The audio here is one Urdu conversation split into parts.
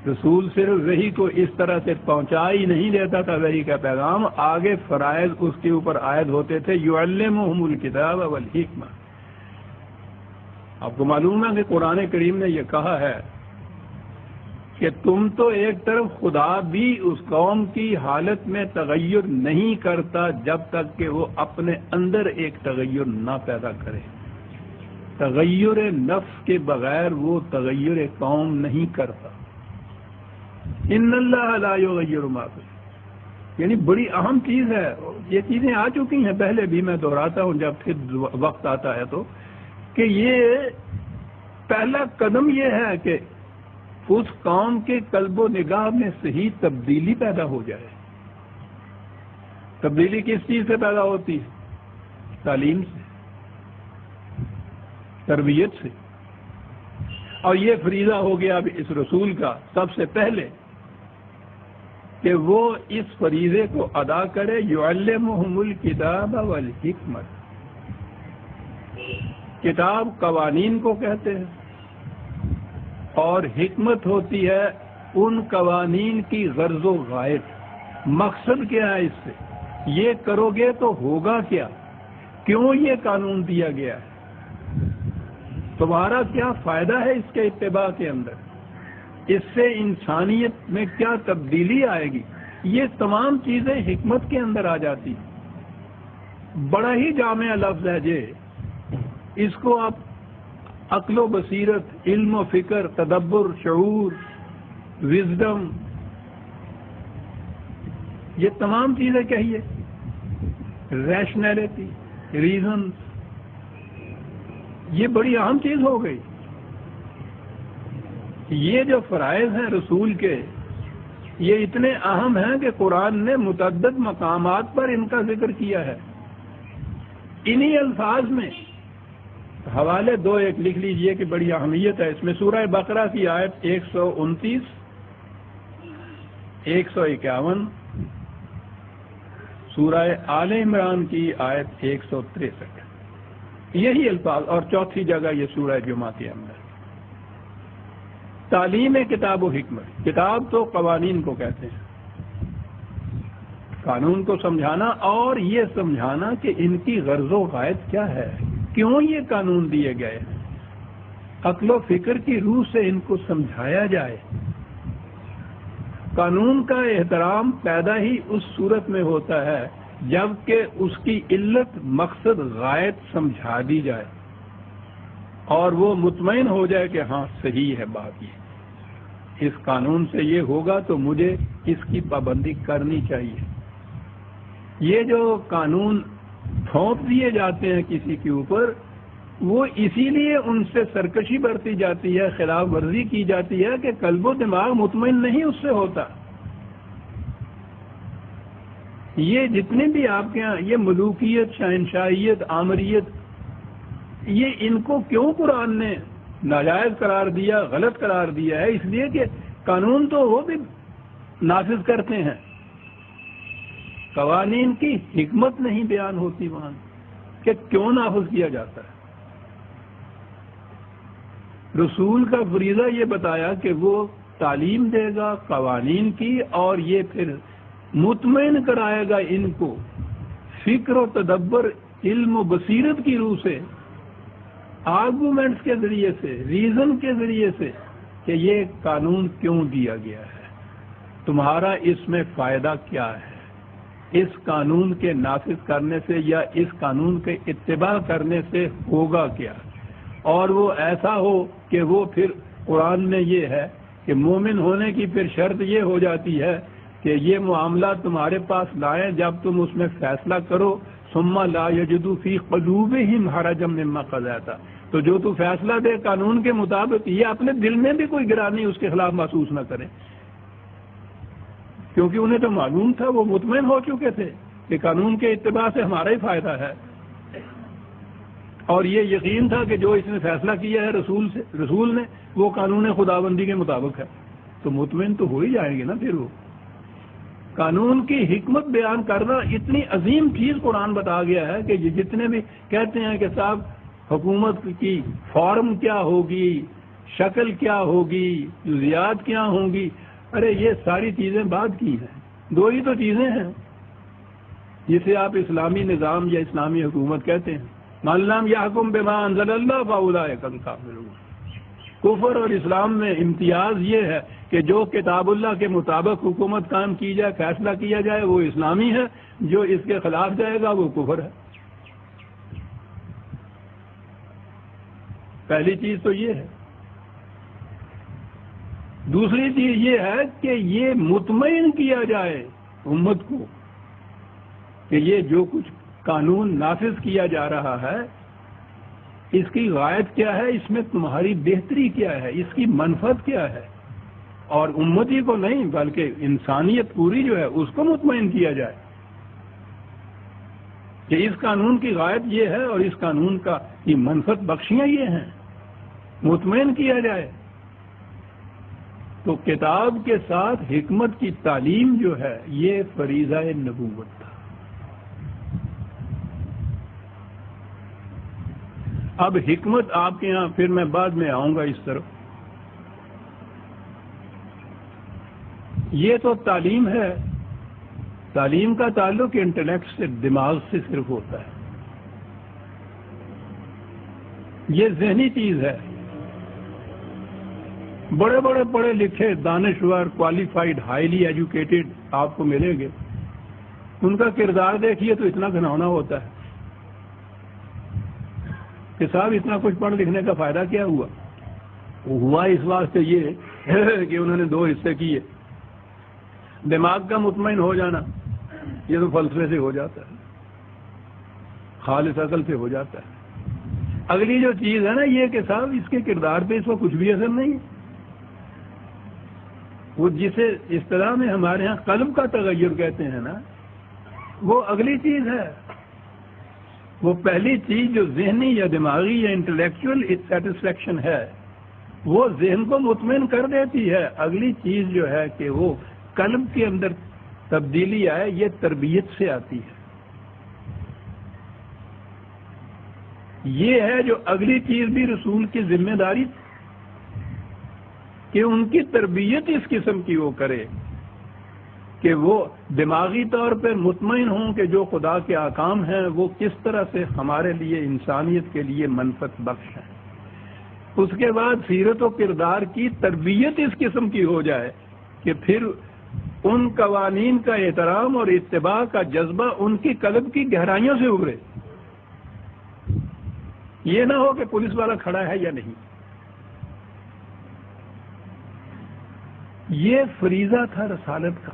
رسول صرف وحی کو اس طرح سے پہنچا ہی نہیں دیتا تھا وحی کا پیغام، آگے فرائض اس کے اوپر عائد ہوتے تھے، یعلمہم الکتاب والحکمہ۔ آپ کو معلوم ہے کہ قرآن کریم نے یہ کہا ہے کہ تم تو ایک طرف خدا بھی اس قوم کی حالت میں تغیر نہیں کرتا جب تک کہ وہ اپنے اندر ایک تغیر نہ پیدا کرے۔ تغیر نفس کے بغیر وہ تغیر قوم نہیں کرتا۔ ان اللہ لا یغیر ما بقوم، یعنی بڑی اہم چیز ہے۔ یہ چیزیں آ چکی ہیں پہلے بھی، میں دہراتا ہوں جب پھر وقت آتا ہے تو، کہ یہ پہلا قدم یہ ہے کہ اس قوم کے قلب و نگاہ میں صحیح تبدیلی پیدا ہو جائے۔ تبدیلی کس چیز سے پیدا ہوتی ہے؟ تعلیم سے، تربیت سے۔ اور یہ فریضہ ہو گیا اب اس رسول کا سب سے پہلے کہ وہ اس فریضے کو ادا کرے۔ یعلمہم الکتاب والحکمت، کتاب قوانین کو کہتے ہیں، اور حکمت ہوتی ہے ان قوانین کی غرض و غایت، مقصد کیا ہے اس سے، یہ کرو گے تو ہوگا کیا، کیوں یہ قانون دیا گیا ہے، تمہارا کیا فائدہ ہے اس کے اتباع کے اندر، اس سے انسانیت میں کیا تبدیلی آئے گی۔ یہ تمام چیزیں حکمت کے اندر آ جاتی۔ بڑا ہی جامع لفظ ہے یہ، اس کو آپ عقل و بصیرت، علم و فکر، تدبر، شعور، وزڈم، یہ تمام چیزیں کہیے، ریشنلٹی، ریزن، یہ بڑی اہم چیز ہو گئی۔ یہ جو فرائض ہیں رسول کے، یہ اتنے اہم ہیں کہ قرآن نے متعدد مقامات پر ان کا ذکر کیا ہے۔ انہی الفاظ میں حوالے دو ایک لکھ لیجئے کہ بڑی اہمیت ہے اس میں۔ سورہ بقرہ کی آیت 129، 151، سورہ آل عمران کی آیت 163، یہی الفاظ، اور چوتھی جگہ یہ سورہ جمعہ کے اندر۔ تعلیم کتاب و حکمت، کتاب تو قوانین کو کہتے ہیں، قانون کو سمجھانا، اور یہ سمجھانا کہ ان کی غرض و غایت کیا ہے، کیوں یہ قانون دیے گئے ہیں، عقل و فکر کی روح سے ان کو سمجھایا جائے۔ قانون کا احترام پیدا ہی اس صورت میں ہوتا ہے جبکہ اس کی علت، مقصد، غایت سمجھا دی جائے اور وہ مطمئن ہو جائے کہ ہاں صحیح ہے بات، یہ اس قانون سے یہ ہوگا تو مجھے اس کی پابندی کرنی چاہیے۔ یہ جو قانون تھوپ دیے جاتے ہیں کسی کے اوپر، وہ اسی لیے ان سے سرکشی برتی جاتی ہے، خلاف ورزی کی جاتی ہے کہ قلب و دماغ مطمئن نہیں اس سے ہوتا۔ یہ جتنے بھی آپ کے ہاں یہ ملوکیت، شہنشاہیت، آمریت، یہ ان کو کیوں قرآن نے ناجائز قرار دیا، غلط قرار دیا ہے؟ اس لیے کہ قانون تو وہ بھی نافذ کرتے ہیں، قوانین کی حکمت نہیں بیان ہوتی وہاں کہ کیوں نافذ کیا جاتا ہے۔ رسول کا فریضہ یہ بتایا کہ وہ تعلیم دے گا قوانین کی، اور یہ پھر مطمئن کرائے گا ان کو فکر و تدبر، علم و بصیرت کی روح سے، آرگومنٹس کے ذریعے سے، ریزن کے ذریعے سے، کہ یہ قانون کیوں دیا گیا ہے، تمہارا اس میں فائدہ کیا ہے، اس قانون کے نافذ کرنے سے یا اس قانون کے اتباع کرنے سے ہوگا کیا۔ اور وہ ایسا ہو کہ وہ پھر قرآن میں یہ ہے کہ مومن ہونے کی پھر شرط یہ ہو جاتی ہے کہ یہ معاملہ تمہارے پاس لائیں جب تم اس میں فیصلہ کرو، ثم لا یجدوا فی قلوبہم حرجا مما قضیت، تو جو تو فیصلہ دے قانون کے مطابق، یہ اپنے دل میں بھی کوئی گرانی اس کے خلاف محسوس نہ کریں، کیونکہ انہیں تو معلوم تھا، وہ مطمئن ہو چکے تھے کہ قانون کے اتباع سے ہمارا ہی فائدہ ہے، اور یہ یقین تھا کہ جو اس نے فیصلہ کیا ہے رسول نے، وہ قانون خداوندی کے مطابق ہے، تو مطمئن تو ہو ہی جائیں گے نا۔ پھر وہ قانون کی حکمت بیان کرنا اتنی عظیم چیز قرآن بتا گیا ہے کہ جتنے بھی کہتے ہیں کہ صاحب حکومت کی فارم کیا ہوگی، شکل کیا ہوگی، جزیات کیا ہوں گی، ارے یہ ساری چیزیں بعد کی ہیں، دو ہی تو چیزیں ہیں جسے آپ اسلامی نظام یا اسلامی حکومت کہتے ہیں. من لم یحکم بما انزل اللہ فاولئک هم الکافرون. کفر اور اسلام میں امتیاز یہ ہے کہ جو کتاب اللہ کے مطابق حکومت قائم کی جائے، فیصلہ کیا جائے، وہ اسلامی ہے، جو اس کے خلاف جائے گا وہ کفر ہے. پہلی چیز تو یہ ہے. دوسری چیز یہ ہے کہ یہ مطمئن کیا جائے امت کو کہ یہ جو کچھ قانون نافذ کیا جا رہا ہے اس کی غایت کیا ہے، اس میں تمہاری بہتری کیا ہے، اس کی منفعت کیا ہے، اور امتی کو نہیں بلکہ انسانیت پوری جو ہے اس کو مطمئن کیا جائے کہ اس قانون کی غایت یہ ہے اور اس قانون کا کی منفعت بخشیاں یہ ہیں، مطمئن کیا جائے. تو کتاب کے ساتھ حکمت کی تعلیم جو ہے یہ فریضہ نبوت تھا. اب حکمت آپ کے ہاں پھر میں بعد میں آؤں گا اس طرف. یہ تو تعلیم ہے، تعلیم کا تعلق انٹلیکٹ سے، دماغ سے صرف ہوتا ہے. یہ ذہنی چیز ہے. بڑے بڑے پڑھے لکھے دانشور کوالیفائڈ ہائیلی ایجوکیٹڈ آپ کو ملیں گے، ان کا کردار دیکھیے تو اتنا گھناؤنا ہوتا ہے کہ صاحب اتنا کچھ پڑھ لکھنے کا فائدہ کیا ہوا اس واسطے یہ کہ انہوں نے دو حصے کیے. دماغ کا مطمئن ہو جانا یہ تو فلسفے سے ہو جاتا ہے، خالص عقل سے ہو جاتا ہے. اگلی جو چیز ہے نا یہ کہ صاحب اس کے کردار پہ اس کو کچھ بھی اثر نہیں ہے. وہ جسے اصطلاح میں ہمارے ہاں قلب کا تغیر کہتے ہیں نا، وہ اگلی چیز ہے. وہ پہلی چیز جو ذہنی یا دماغی یا انٹلیکچوئل سیٹسفیکشن ہے وہ ذہن کو مطمئن کر دیتی ہے. اگلی چیز جو ہے کہ وہ قلب کے اندر تبدیلی آئے، یہ تربیت سے آتی ہے. یہ ہے جو اگلی چیز بھی رسول کی ذمہ داری کہ ان کی تربیت اس قسم کی وہ کرے کہ وہ دماغی طور پر مطمئن ہوں کہ جو خدا کے احکام ہیں وہ کس طرح سے ہمارے لیے انسانیت کے لیے منفعت بخش ہیں. اس کے بعد سیرت و کردار کی تربیت اس قسم کی ہو جائے کہ پھر ان قوانین کا احترام اور اتباع کا جذبہ ان کی قلب کی گہرائیوں سے ابھرے. یہ نہ ہو کہ پولیس والا کھڑا ہے یا نہیں. یہ فریضہ تھا رسالت کا.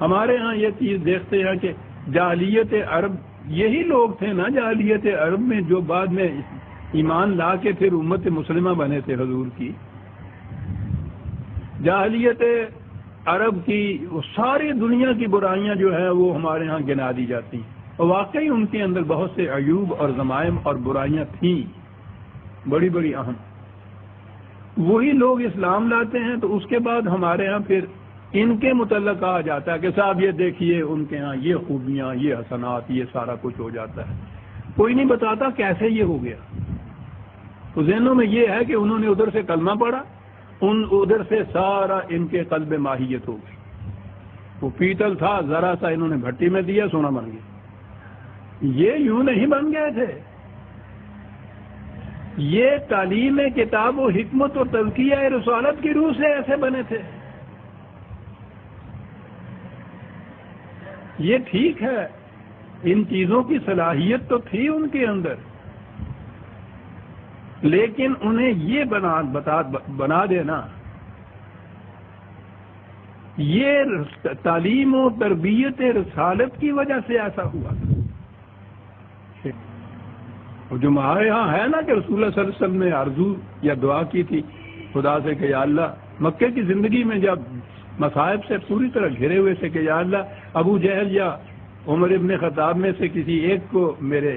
ہمارے ہاں یہ چیز دیکھتے ہیں کہ جاہلیت عرب یہی لوگ تھے نا، جاہلیت عرب میں جو بعد میں ایمان لا کے پھر امت مسلمہ بنے تھے حضور کی. جاہلیت عرب کی وہ ساری دنیا کی برائیاں جو ہیں وہ ہمارے ہاں گنا دی جاتی ہیں، اور واقعی ان کے اندر بہت سے عیوب اور ضمائم اور برائیاں تھیں بڑی بڑی اہم. وہی لوگ اسلام لاتے ہیں تو اس کے بعد ہمارے ہاں پھر ان کے متعلق کہا جاتا ہے کہ صاحب یہ دیکھیے ان کے ہاں یہ خوبیاں، یہ حسنات، یہ سارا کچھ ہو جاتا ہے. کوئی نہیں بتاتا کیسے یہ ہو گیا. تو ذہنوں میں یہ ہے کہ انہوں نے ادھر سے کلمہ پڑھا، ادھر سے سارا ان کے قلب ماہیت ہو گئی. وہ پیتل تھا ذرا سا انہوں نے بھٹی میں دیا، سونا بن گیا. یہ یوں نہیں بن گئے تھے. یہ تعلیم کتاب و حکمت و تزکیہ رسالت کی روح سے ایسے بنے تھے. یہ ٹھیک ہے ان چیزوں کی صلاحیت تو تھی ان کے اندر، لیکن انہیں یہ بنا دینا، یہ تعلیم و تربیت رسالت کی وجہ سے ایسا ہوا. جو ہمارے ہاں ہے نا کہ رسول اللہ صلی اللہ علیہ وسلم نے آرزو یا دعا کی تھی خدا سے کہ یا اللہ مکے کی زندگی میں جب مصائب سے پوری طرح گھرے ہوئے سے کہ یا اللہ ابو جہل یا عمر ابن خطاب میں سے کسی ایک کو میرے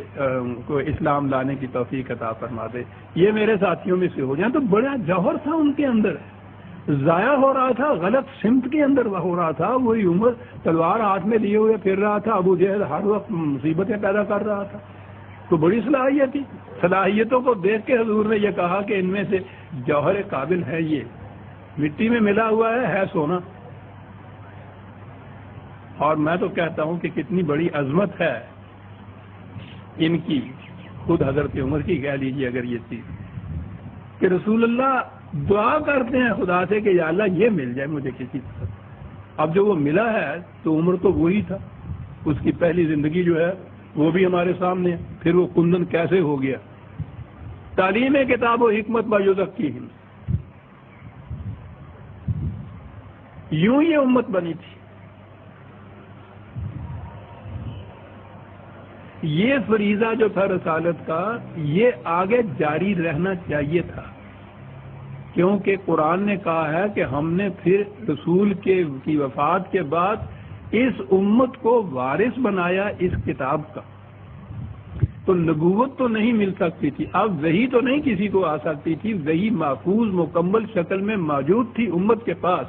کو اسلام لانے کی توفیق عطا فرما دے، یہ میرے ساتھیوں میں سے ہو جائیں. تو بڑا جوہر تھا ان کے اندر، ضائع ہو رہا تھا، غلط سمت کے اندر ہو رہا تھا. وہی عمر تلوار ہاتھ میں لیے ہوئے پھر رہا تھا، ابو جہل ہر وقت مصیبتیں پیدا کر رہا تھا. تو بڑی صلاحیت تھی. صلاحیتوں کو دیکھ کے حضور نے یہ کہا کہ ان میں سے جوہر قابل ہے، یہ مٹی میں ملا ہوا ہے سونا. اور میں تو کہتا ہوں کہ کتنی بڑی عظمت ہے ان کی، خود حضرت عمر کی کہہ لیجیے اگر یہ چیز کہ رسول اللہ دعا کرتے ہیں خدا سے کہ یا اللہ یہ مل جائے مجھے کسی طرح. اب جو وہ ملا ہے تو عمر تو وہی تھا، اس کی پہلی زندگی جو ہے وہ بھی ہمارے سامنے ہے. پھر وہ کندن کیسے ہو گیا؟ تعلیم کتاب و حکمت بایزکیہم، یوں یہ امت بنی تھی. یہ فریضہ جو تھا رسالت کا، یہ آگے جاری رہنا چاہیے تھا، کیونکہ قرآن نے کہا ہے کہ ہم نے پھر رسول کی وفات کے بعد اس امت کو وارث بنایا اس کتاب کا. تو نبوت تو نہیں مل سکتی تھی، اب وحی تو نہیں کسی کو آ سکتی تھی، وحی محفوظ مکمل شکل میں موجود تھی امت کے پاس.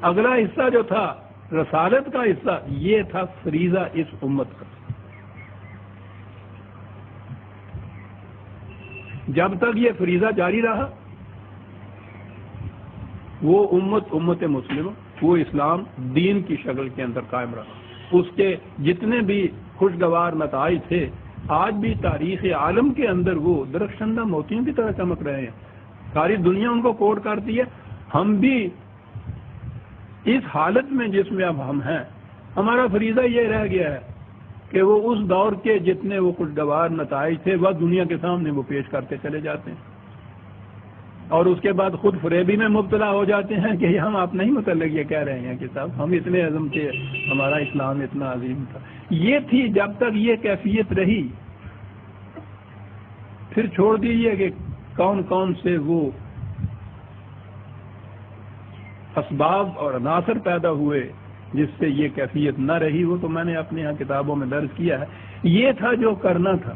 اگلا حصہ جو تھا رسالت کا حصہ، یہ تھا فریضہ اس امت کا. جب تک یہ فریضہ جاری رہا وہ امت مسلمہ، وہ اسلام دین کی شکل کے اندر قائم رہا. اس کے جتنے بھی خوشگوار نتائج تھے آج بھی تاریخ عالم کے اندر وہ درخشندہ موتیوں کی طرح چمک رہے ہیں. ساری دنیا ان کو کوٹ کرتی ہے. ہم بھی اس حالت میں جس میں اب ہم ہیں، ہمارا فریضہ یہ رہ گیا ہے کہ وہ اس دور کے جتنے وہ خوشگوار نتائج تھے وہ دنیا کے سامنے وہ پیش کرتے چلے جاتے ہیں، اور اس کے بعد خود فریبی میں مبتلا ہو جاتے ہیں کہ ہم آپ نہیں متعلق یہ کہہ رہے ہیں کہ صاحب ہم اتنے عظم تھے، ہمارا اسلام اتنا عظیم تھا. یہ تھی جب تک یہ کیفیت رہی. پھر چھوڑ دیجیے کہ کون کون سے وہ اسباب اور عناصر پیدا ہوئے جس سے یہ کیفیت نہ رہی. وہ تو میں نے اپنے یہاں کتابوں میں درج کیا ہے. یہ تھا جو کرنا تھا.